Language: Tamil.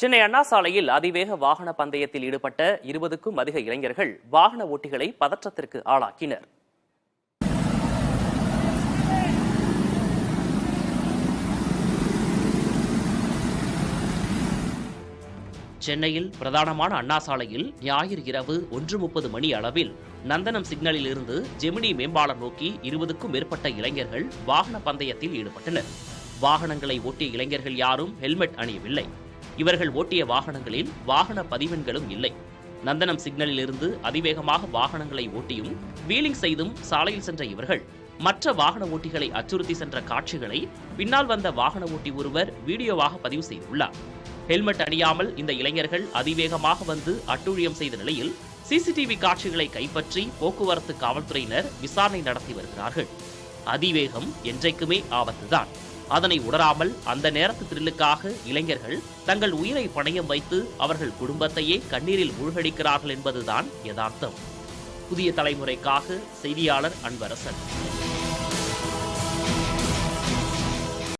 சென்னை அண்ணா சாலையில் அதிவேக வாகன பந்தயத்தில் ஈடுபட்ட 20க்கும் அதிக இளைஞர்கள் வாகன ஓட்டிகளை பதற்றத்திற்கு ஆளாக்கினர். சென்னையில் பிரதானமான அண்ணா சாலையில் ஞாயிறு இரவு 1:30 மணி அளவில் நந்தனம் சிக்னலில் இருந்து ஜெமினி மேம்பாலம் நோக்கி 20க்கும் மேற்பட்ட இளைஞர்கள் வாகன பந்தயத்தில் ஈடுபட்டனர். வாகனங்களை ஓட்டிய இளைஞர்கள் யாரும் ஹெல்மெட் அணியவில்லை. இவர்கள் ஓட்டிய வாகனங்களில் வாகன பதிவெண்களும் இல்லை. நந்தனம் சிக்னலில் இருந்து அதிவேகமாக வாகனங்களை ஓட்டியும் வீலிங் செய்தும் சாலையில் சென்ற இவர்கள் மற்ற வாகன ஓட்டிகளை அச்சுறுத்தி சென்ற காட்சிகளை பின்னால் வந்த வாகன ஓட்டி ஒருவர் வீடியோவாக பதிவு செய்துள்ளார். ஹெல்மெட் அணியாமல் இந்த இளைஞர்கள் அதிவேகமாக வந்து அட்டூழியம் செய்த நிலையில் சிசிடிவி காட்சிகளை கைப்பற்றி போக்குவரத்து காவல்துறையினர் விசாரணை நடத்தி வருகிறார்கள். அதிவேகம் என்றைக்குமே ஆபத்துதான். அதனை உணராமல் அந்த நேரத்து திரிலுக்காக இளைஞர்கள் தங்கள் உயிரை பணயம் வைத்து அவர்கள் குடும்பத்தையே கண்ணீரில் மூழ்கடிக்கிறார்கள் என்பதுதான் யதார்த்தம். புதிய தலைமுறைக்காக செய்தியாளர் அன்பரசன்.